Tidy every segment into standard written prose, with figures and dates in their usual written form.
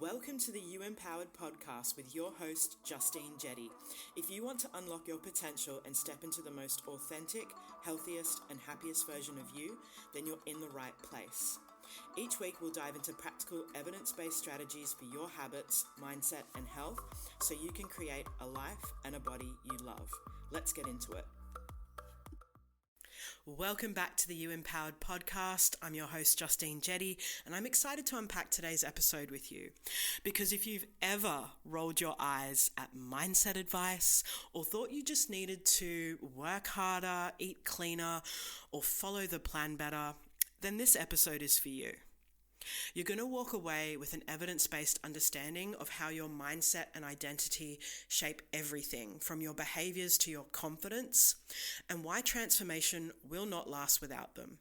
Welcome to the You Empowered podcast with your host, Justine Jetty. If you want to unlock your potential and step into the most authentic, healthiest, and happiest version of you, then you're in the right place. Each week we'll dive into practical, evidence-based strategies for your habits, mindset, and health so you can create a life and a body you love. Let's get into it. Welcome back to the You Empowered podcast. I'm your host, Justine Jetty, and I'm excited to unpack today's episode with you. Because if you've ever rolled your eyes at mindset advice or thought you just needed to work harder, eat cleaner, or follow the plan better, then this episode is for you. You're going to walk away with an evidence-based understanding of how your mindset and identity shape everything from your behaviors to your confidence and why transformation will not last without them.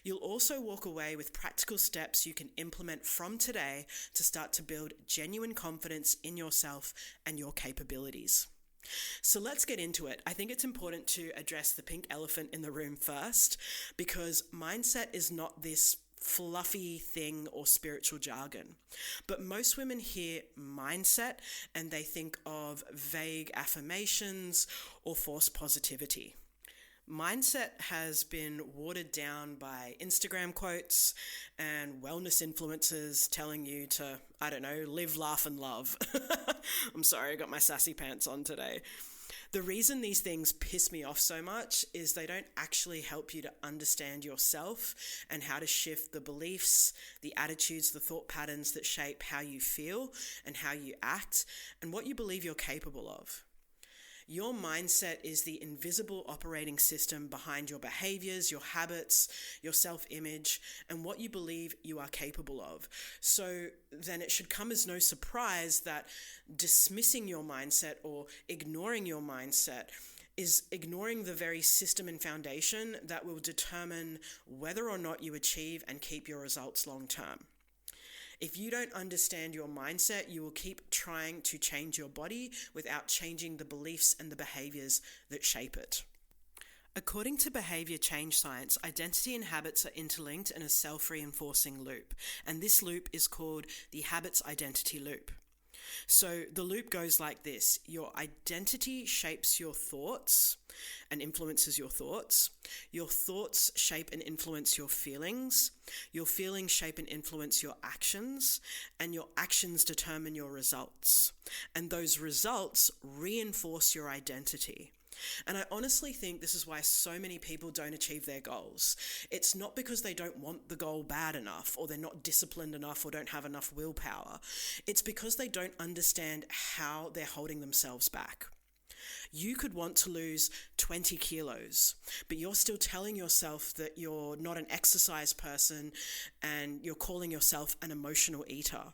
You'll also walk away with practical steps you can implement from today to start to build genuine confidence in yourself and your capabilities. So let's get into it. I think it's important to address the pink elephant in the room first, because mindset is not this fluffy thing or spiritual jargon. But most women hear mindset and they think of vague affirmations or false positivity. Mindset has been watered down by Instagram quotes and wellness influencers telling you to, live, laugh, and love. I'm sorry, I got my sassy pants on today. The reason these things piss me off so much is they don't actually help you to understand yourself and how to shift the beliefs, the attitudes, the thought patterns that shape how you feel and how you act and what you believe you're capable of. Your mindset is the invisible operating system behind your behaviors, your habits, your self-image, and what you believe you are capable of. So then it should come as no surprise that dismissing your mindset or ignoring your mindset is ignoring the very system and foundation that will determine whether or not you achieve and keep your results long term. If you don't understand your mindset, you will keep trying to change your body without changing the beliefs and the behaviors that shape it. According to behavior change science, identity and habits are interlinked in a self-reinforcing loop, and this loop is called the habits identity loop. So the loop goes like this. Your identity shapes your thoughts and influences your thoughts. Your thoughts shape and influence your feelings. Your feelings shape and influence your actions. And your actions determine your results. And those results reinforce your identity. And I honestly think this is why so many people don't achieve their goals. It's not because they don't want the goal bad enough, or they're not disciplined enough, or don't have enough willpower. It's because they don't understand how they're holding themselves back. You could want to lose 20 kilos, but you're still telling yourself that you're not an exercise person and you're calling yourself an emotional eater.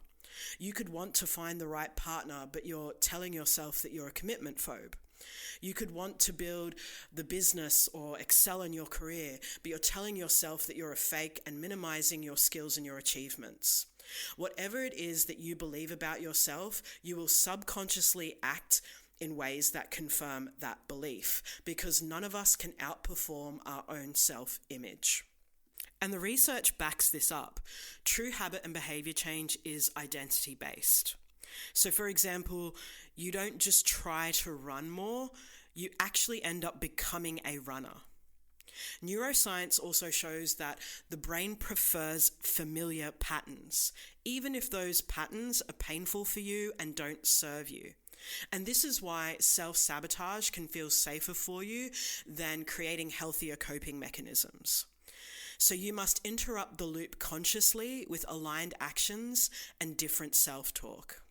You could want to find the right partner, but you're telling yourself that you're a commitment phobe. You could want to build the business or excel in your career, but you're telling yourself that you're a fake and minimizing your skills and your achievements. Whatever it is that you believe about yourself, you will subconsciously act in ways that confirm that belief, because none of us can outperform our own self-image. And the research backs this up. True habit and behavior change is identity-based. So for example, you don't just try to run more, you actually end up becoming a runner. Neuroscience also shows that the brain prefers familiar patterns, even if those patterns are painful for you and don't serve you. And this is why self-sabotage can feel safer for you than creating healthier coping mechanisms. So you must interrupt the loop consciously with aligned actions and different self-talk.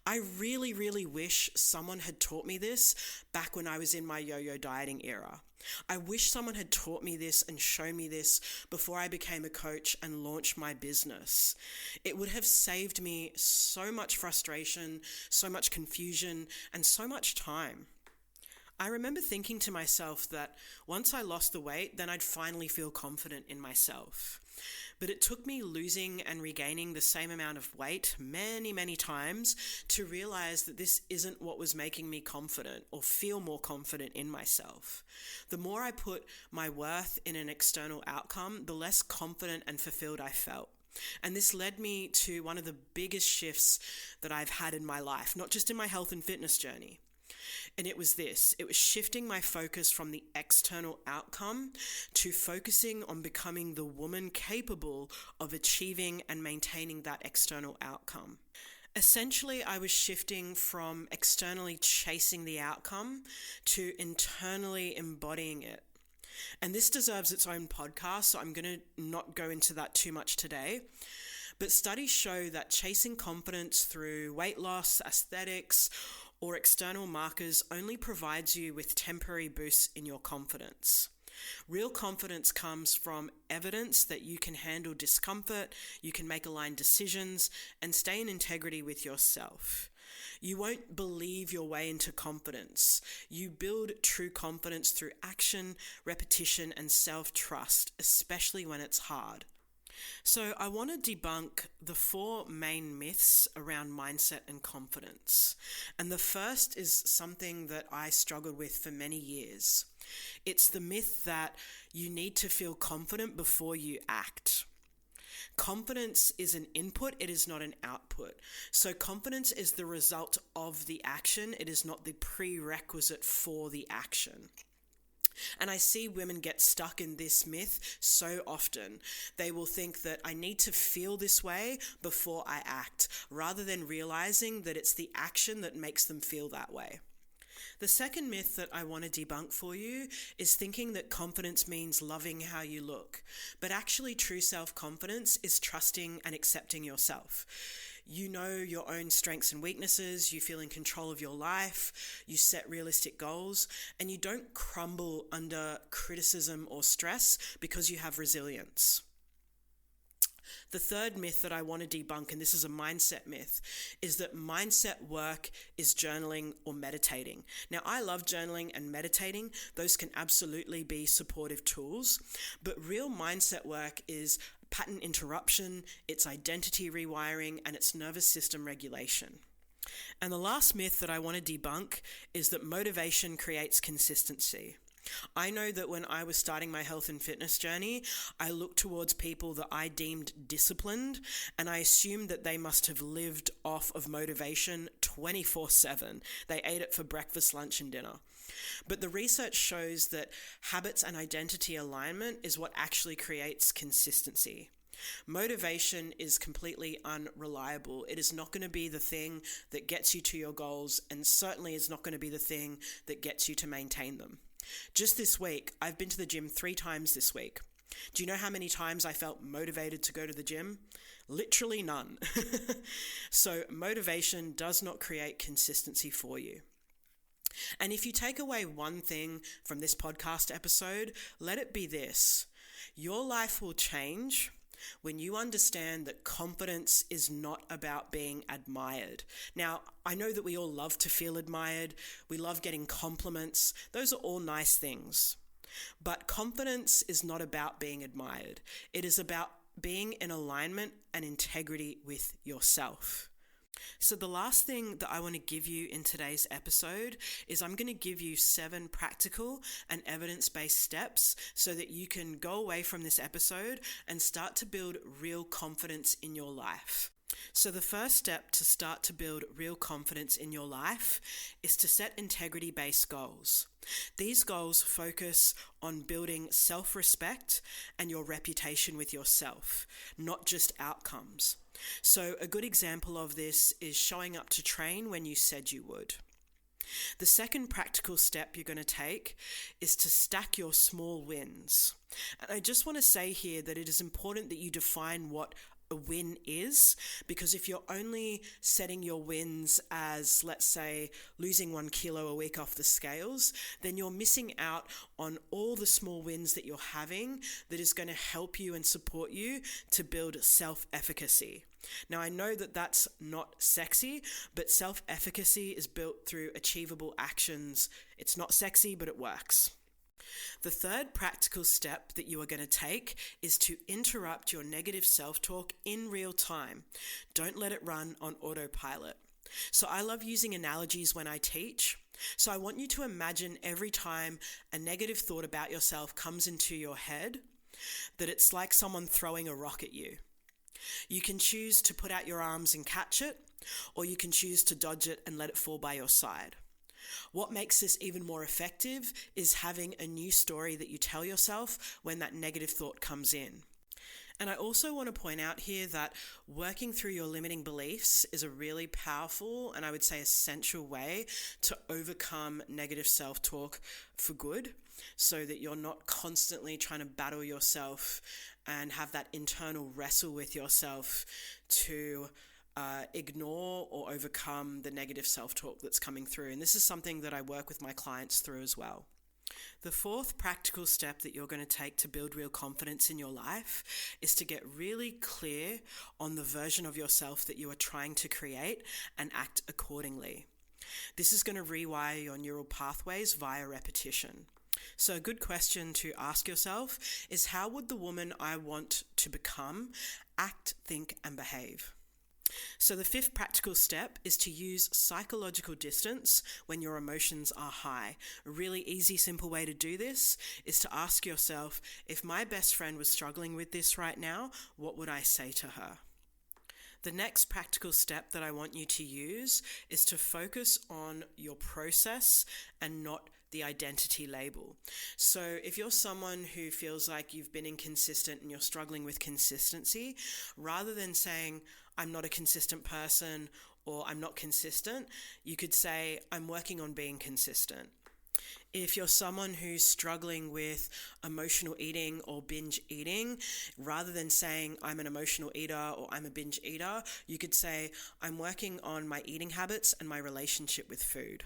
I really, really wish someone had taught me this back when I was in my yo-yo dieting era. I wish someone had taught me this and shown me this before I became a coach and launched my business. It would have saved me so much frustration, so much confusion, and so much time. I remember thinking to myself that once I lost the weight, then I'd finally feel confident in myself. But it took me losing and regaining the same amount of weight many, many times to realize that this isn't what was making me confident or feel more confident in myself. The more I put my worth in an external outcome, the less confident and fulfilled I felt. And this led me to one of the biggest shifts that I've had in my life, not just in my health and fitness journey. And it was shifting my focus from the external outcome to focusing on becoming the woman capable of achieving and maintaining that external outcome. Essentially, I was shifting from externally chasing the outcome to internally embodying it. And this deserves its own podcast, so I'm going to not go into that too much today. But studies show that chasing confidence through weight loss, aesthetics, or external markers only provides you with temporary boosts in your confidence. Real confidence comes from evidence that you can handle discomfort, you can make aligned decisions, and stay in integrity with yourself. You won't believe your way into confidence. You build true confidence through action, repetition, and self-trust, especially when it's hard. So I want to debunk the 4 main myths around mindset and confidence. And the first is something that I struggled with for many years. It's the myth that you need to feel confident before you act. Confidence is an input, it is not an output. So confidence is the result of the action, it is not the prerequisite for the action. And I see women get stuck in this myth so often. They will think that I need to feel this way before I act, rather than realizing that it's the action that makes them feel that way. The second myth that I want to debunk for you is thinking that confidence means loving how you look. But actually, true self-confidence is trusting and accepting yourself. You know your own strengths and weaknesses, you feel in control of your life, you set realistic goals, and you don't crumble under criticism or stress because you have resilience. The third myth that I want to debunk, and this is a mindset myth, is that mindset work is journaling or meditating. Now, I love journaling and meditating. Those can absolutely be supportive tools, but real mindset work is pattern interruption, it's identity rewiring, and it's nervous system regulation. And the last myth that I want to debunk is that motivation creates consistency. I know that when I was starting my health and fitness journey, I looked towards people that I deemed disciplined, and I assumed that they must have lived off of motivation 24/7. They ate it for breakfast, lunch, and dinner. But the research shows that habits and identity alignment is what actually creates consistency. Motivation is completely unreliable. It is not going to be the thing that gets you to your goals, and certainly is not going to be the thing that gets you to maintain them. Just this week, I've been to the gym 3 times this week. Do you know how many times I felt motivated to go to the gym? Literally none. So motivation does not create consistency for you. And if you take away one thing from this podcast episode, let it be this: your life will change when you understand that confidence is not about being admired. Now, I know that we all love to feel admired. We love getting compliments. Those are all nice things. But confidence is not about being admired. It is about being in alignment and integrity with yourself. So the last thing that I want to give you in today's episode is I'm going to give you 7 practical and evidence-based steps so that you can go away from this episode and start to build real confidence in your life. So the first step to start to build real confidence in your life is to set integrity-based goals. These goals focus on building self-respect and your reputation with yourself, not just outcomes. So a good example of this is showing up to train when you said you would. The second practical step you're going to take is to stack your small wins. And I just want to say here that it is important that you define what a win is, because if you're only setting your wins as, let's say, losing 1 kilo a week off the scales, then you're missing out on all the small wins that you're having that is going to help you and support you to build self-efficacy. Now, I know that that's not sexy, but self-efficacy is built through achievable actions. It's not sexy, but it works. The third practical step that you are going to take is to interrupt your negative self-talk in real time. Don't let it run on autopilot. So I love using analogies when I teach. So I want you to imagine every time a negative thought about yourself comes into your head, that it's like someone throwing a rock at you. You can choose to put out your arms and catch it, or you can choose to dodge it and let it fall by your side. What makes this even more effective is having a new story that you tell yourself when that negative thought comes in. And I also want to point out here that working through your limiting beliefs is a really powerful and I would say essential way to overcome negative self-talk for good, so that you're not constantly trying to battle yourself and have that internal wrestle with yourself to ignore or overcome the negative self-talk that's coming through. And this is something that I work with my clients through as well. The fourth practical step that you're going to take to build real confidence in your life is to get really clear on the version of yourself that you are trying to create and act accordingly. This is going to rewire your neural pathways via repetition. So a good question to ask yourself is, how would the woman I want to become act, think, and behave? So the fifth practical step is to use psychological distance when your emotions are high. A really easy, simple way to do this is to ask yourself, if my best friend was struggling with this right now, what would I say to her? The next practical step that I want you to use is to focus on your process and not the identity label. So if you're someone who feels like you've been inconsistent and you're struggling with consistency, rather than saying, I'm not a consistent person or I'm not consistent, you could say, I'm working on being consistent. If you're someone who's struggling with emotional eating or binge eating, rather than saying I'm an emotional eater or I'm a binge eater, you could say I'm working on my eating habits and my relationship with food.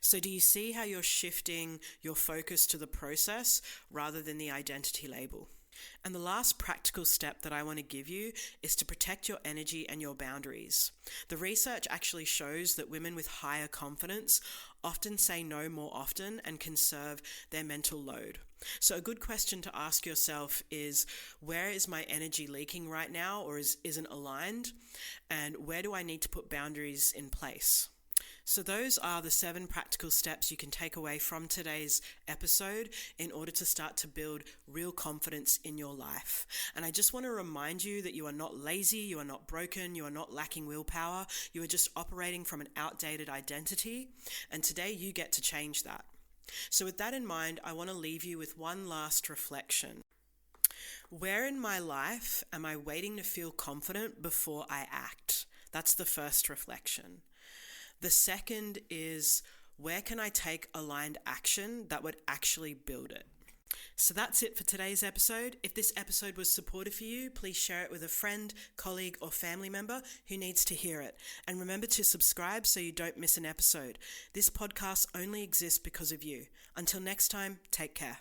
So do you see how you're shifting your focus to the process rather than the identity label? And the last practical step that I want to give you is to protect your energy and your boundaries. The research actually shows that women with higher confidence often say no more often and conserve their mental load. So a good question to ask yourself is, where is my energy leaking right now or isn't aligned? And where do I need to put boundaries in place? So those are the 7 practical steps you can take away from today's episode in order to start to build real confidence in your life. And I just want to remind you that you are not lazy, you are not broken, you are not lacking willpower, you are just operating from an outdated identity, and today you get to change that. So with that in mind, I want to leave you with one last reflection. Where in my life am I waiting to feel confident before I act? That's the first reflection. The second is, where can I take aligned action that would actually build it? So that's it for today's episode. If this episode was supportive for you, please share it with a friend, colleague, or family member who needs to hear it. And remember to subscribe so you don't miss an episode. This podcast only exists because of you. Until next time, take care.